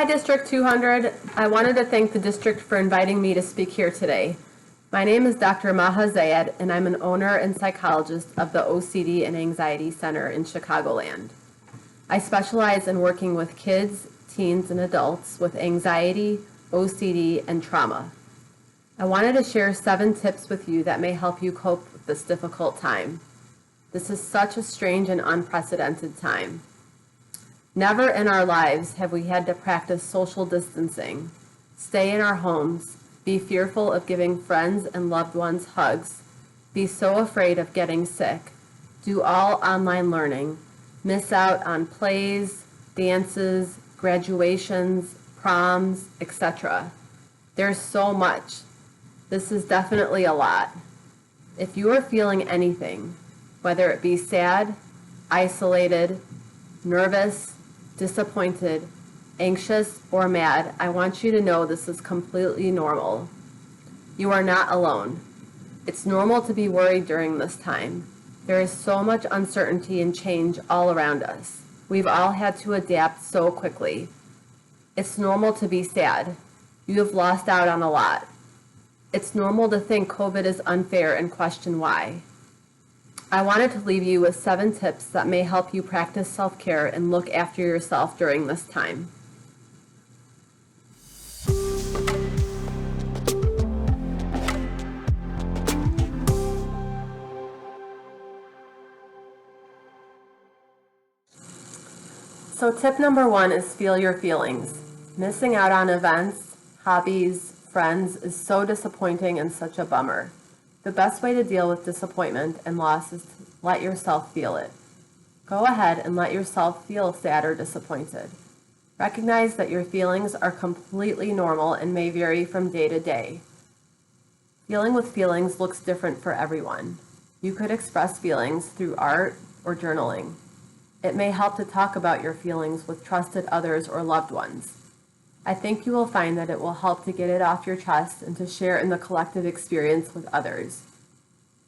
Hi District 200. I wanted to thank the district for inviting me to speak here today. My name is Dr. Maha Zayed, and I'm an owner and psychologist of the OCD and Anxiety Center in Chicagoland. I specialize in working with kids, teens, and adults with anxiety, OCD, and trauma. I wanted to share 7 tips with you that may help you cope with this difficult time. This is such a strange and unprecedented time. Never in our lives have we had to practice social distancing, stay in our homes, be fearful of giving friends and loved ones hugs, be so afraid of getting sick, do all online learning, miss out on plays, dances, graduations, proms, etc. There's so much. This is definitely a lot. If you are feeling anything, whether it be sad, isolated, nervous, disappointed, anxious, or mad, I want you to know this is completely normal. You are not alone. It's normal to be worried during this time. There is so much uncertainty and change all around us. We've all had to adapt so quickly. It's normal to be sad. You have lost out on a lot. It's normal to think COVID is unfair and question why. I wanted to leave you with 7 tips that may help you practice self-care and look after yourself during this time. So tip number 1 is feel your feelings. Missing out on events, hobbies, friends is so disappointing and such a bummer. The best way to deal with disappointment and loss is to let yourself feel it. Go ahead and let yourself feel sad or disappointed. Recognize that your feelings are completely normal and may vary from day to day. Dealing with feelings looks different for everyone. You could express feelings through art or journaling. It may help to talk about your feelings with trusted others or loved ones. I think you will find that it will help to get it off your chest and to share in the collective experience with others.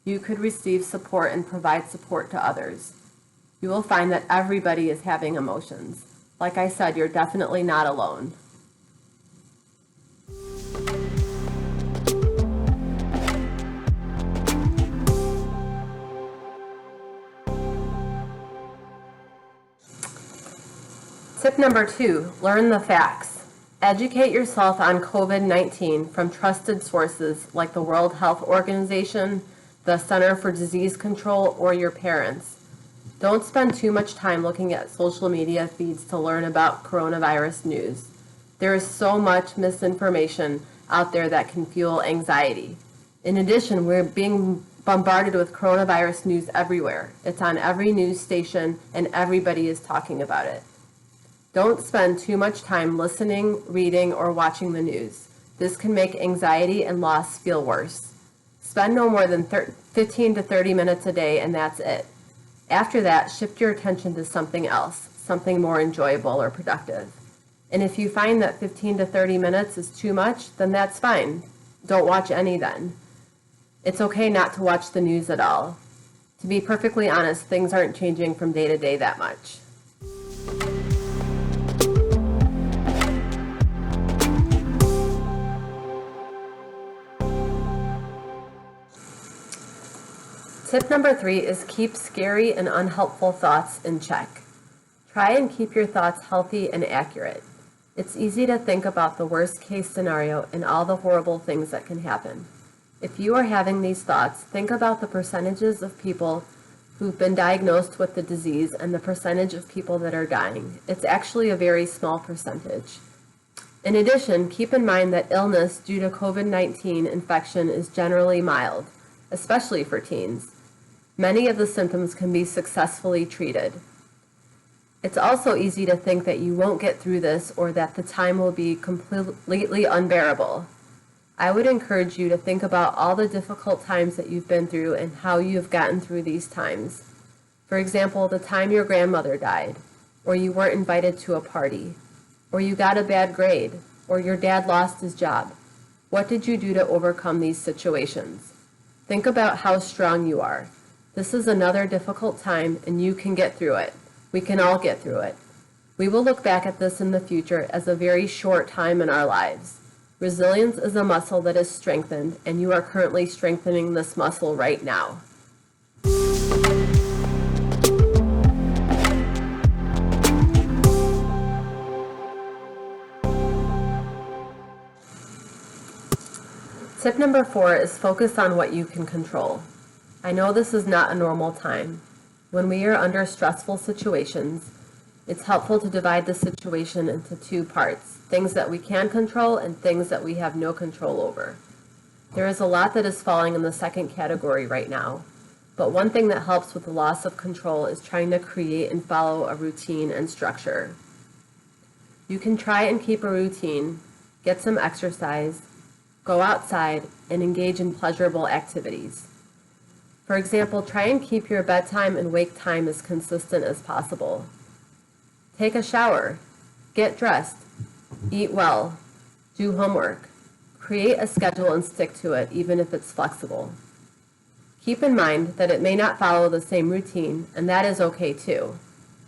You could receive support and provide support to others. You will find that everybody is having emotions. Like I said, you're definitely not alone. Tip number 2, learn the facts. Educate yourself on COVID-19 from trusted sources like the World Health Organization, the Center for Disease Control, or your parents. Don't spend too much time looking at social media feeds to learn about coronavirus news. There is so much misinformation out there that can fuel anxiety. In addition, we're being bombarded with coronavirus news everywhere. It's on every news station and everybody is talking about it. Don't spend too much time listening, reading, or watching the news. This can make anxiety and loss feel worse. Spend no more than 15 to 30 minutes a day, and that's it. After that, shift your attention to something else, something more enjoyable or productive. And if you find that 15 to 30 minutes is too much, then that's fine. Don't watch any then. It's okay not to watch the news at all. To be perfectly honest, things aren't changing from day to day that much. Tip number 3 is keep scary and unhelpful thoughts in check. Try and keep your thoughts healthy and accurate. It's easy to think about the worst case scenario and all the horrible things that can happen. If you are having these thoughts, think about the percentages of people who've been diagnosed with the disease and the percentage of people that are dying. It's actually a very small percentage. In addition, keep in mind that illness due to COVID-19 infection is generally mild, especially for teens. Many of the symptoms can be successfully treated. It's also easy to think that you won't get through this or that the time will be completely unbearable. I would encourage you to think about all the difficult times that you've been through and how you've gotten through these times. For example, the time your grandmother died, or you weren't invited to a party, or you got a bad grade, or your dad lost his job. What did you do to overcome these situations? Think about how strong you are. This is another difficult time and you can get through it. We can all get through it. We will look back at this in the future as a very short time in our lives. Resilience is a muscle that is strengthened, and you are currently strengthening this muscle right now. Tip number 4 is focus on what you can control. I know this is not a normal time. When we are under stressful situations, it's helpful to divide the situation into 2 parts, things that we can control and things that we have no control over. There is a lot that is falling in the second category right now, but one thing that helps with the loss of control is trying to create and follow a routine and structure. You can try and keep a routine, get some exercise, go outside, and engage in pleasurable activities. For example, try and keep your bedtime and wake time as consistent as possible. Take a shower, get dressed, eat well, do homework. Create a schedule and stick to it, even if it's flexible. Keep in mind that it may not follow the same routine, and that is okay too.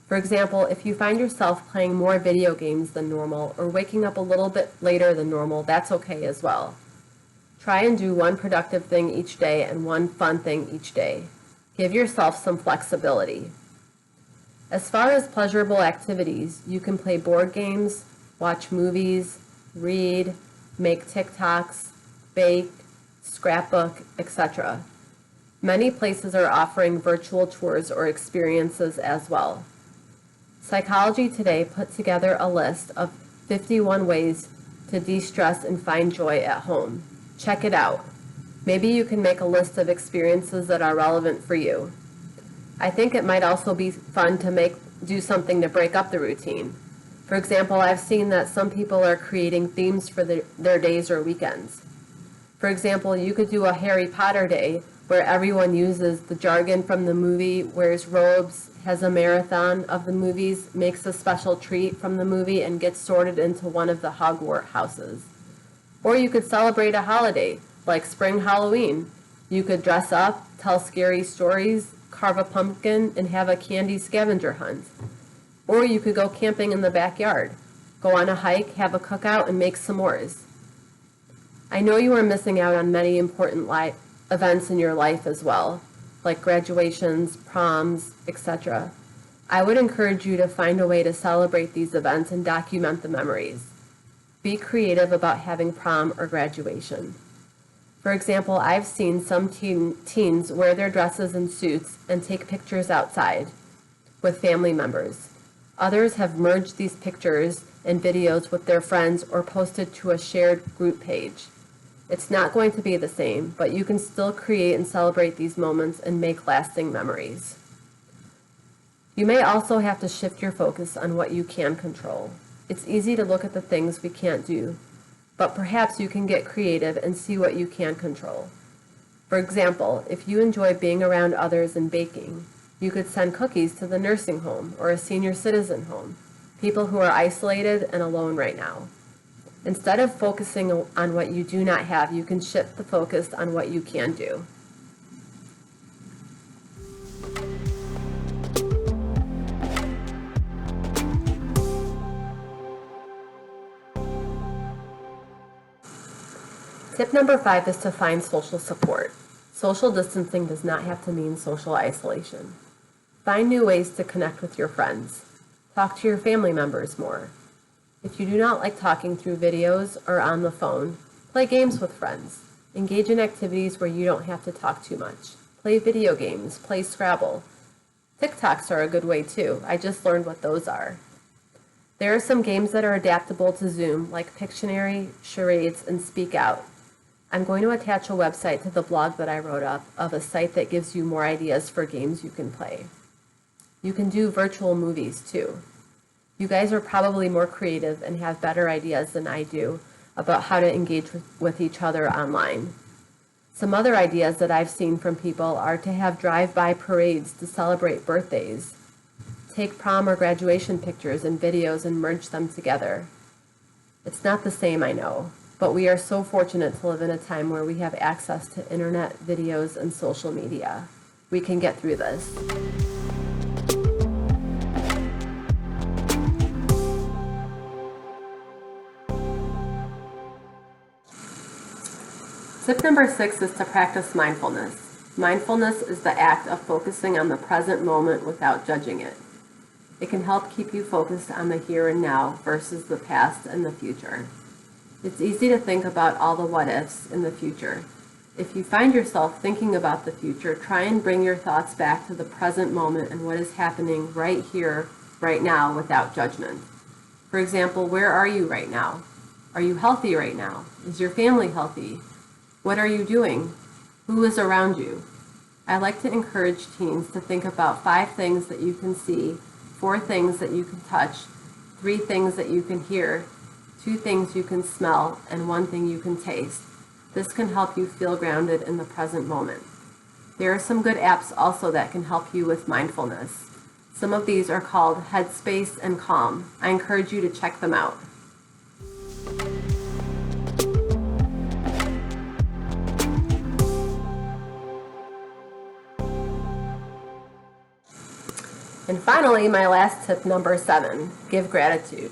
For example, if you find yourself playing more video games than normal or waking up a little bit later than normal, that's okay as well. Try and do one productive thing each day and one fun thing each day. Give yourself some flexibility. As far as pleasurable activities, you can play board games, watch movies, read, make TikToks, bake, scrapbook, etc. Many places are offering virtual tours or experiences as well. Psychology Today put together a list of 51 ways to de-stress and find joy at home. Check it out. Maybe you can make a list of experiences that are relevant for you. I think it might also be fun to do something to break up the routine. For example, I've seen that some people are creating themes for their days or weekends. For example, you could do a Harry Potter day where everyone uses the jargon from the movie, wears robes, has a marathon of the movies, makes a special treat from the movie, and gets sorted into one of the Hogwarts houses. Or you could celebrate a holiday, like spring Halloween. You could dress up, tell scary stories, carve a pumpkin, and have a candy scavenger hunt. Or you could go camping in the backyard, go on a hike, have a cookout, and make s'mores. I know you are missing out on many important events in your life as well, like graduations, proms, etc. I would encourage you to find a way to celebrate these events and document the memories. Be creative about having prom or graduation. For example, I've seen some teens wear their dresses and suits and take pictures outside with family members. Others have merged these pictures and videos with their friends or posted to a shared group page. It's not going to be the same, but you can still create and celebrate these moments and make lasting memories. You may also have to shift your focus on what you can control. It's easy to look at the things we can't do, but perhaps you can get creative and see what you can control. For example, if you enjoy being around others and baking, you could send cookies to the nursing home or a senior citizen home, people who are isolated and alone right now. Instead of focusing on what you do not have, you can shift the focus on what you can do. Tip number 5 is to find social support. Social distancing does not have to mean social isolation. Find new ways to connect with your friends. Talk to your family members more. If you do not like talking through videos or on the phone, play games with friends. Engage in activities where you don't have to talk too much. Play video games, play Scrabble. TikToks are a good way too. I just learned what those are. There are some games that are adaptable to Zoom, like Pictionary, Charades, and Speak Out. I'm going to attach a website to the blog that I wrote up of a site that gives you more ideas for games you can play. You can do virtual movies too. You guys are probably more creative and have better ideas than I do about how to engage with each other online. Some other ideas that I've seen from people are to have drive-by parades to celebrate birthdays. Take prom or graduation pictures and videos and merge them together. It's not the same, I know, but we are so fortunate to live in a time where we have access to internet, videos, and social media. We can get through this. Tip number 6 is to practice mindfulness. Mindfulness is the act of focusing on the present moment without judging it. It can help keep you focused on the here and now versus the past and the future. It's easy to think about all the what-ifs in the future. If you find yourself thinking about the future, try and bring your thoughts back to the present moment and what is happening right here, right now, without judgment. For example, where are you right now? Are you healthy right now? Is your family healthy? What are you doing? Who is around you? I like to encourage teens to think about 5 things that you can see, 4 things that you can touch, 3 things that you can hear, 2 things you can smell, and 1 thing you can taste. This can help you feel grounded in the present moment. There are some good apps also that can help you with mindfulness. Some of these are called Headspace and Calm. I encourage you to check them out. And finally, my last tip, number 7, give gratitude.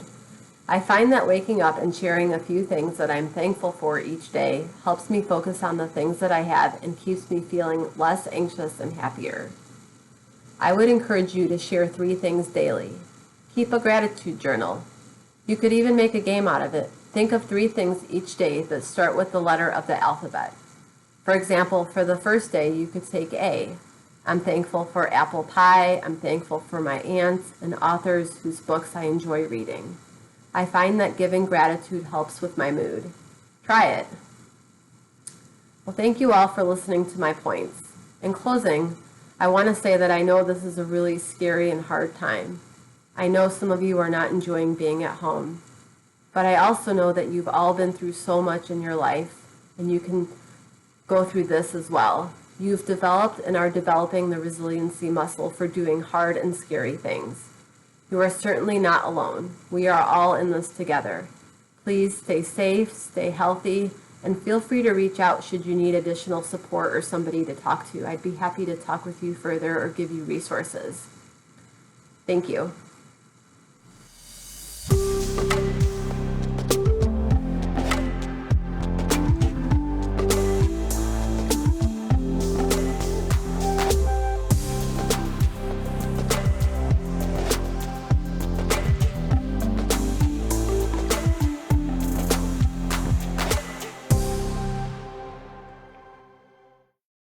I find that waking up and sharing a few things that I'm thankful for each day helps me focus on the things that I have and keeps me feeling less anxious and happier. I would encourage you to share 3 things daily. Keep a gratitude journal. You could even make a game out of it. Think of 3 things each day that start with the letter of the alphabet. For example, for the first day, you could take A. I'm thankful for apple pie. I'm thankful for my aunts and authors whose books I enjoy reading. I find that giving gratitude helps with my mood. Try it. Well, thank you all for listening to my points. In closing, I want to say that I know this is a really scary and hard time. I know some of you are not enjoying being at home, but I also know that you've all been through so much in your life, and you can go through this as well. You've developed and are developing the resiliency muscle for doing hard and scary things. You are certainly not alone. We are all in this together. Please stay safe, stay healthy, and feel free to reach out should you need additional support or somebody to talk to. I'd be happy to talk with you further or give you resources. Thank you.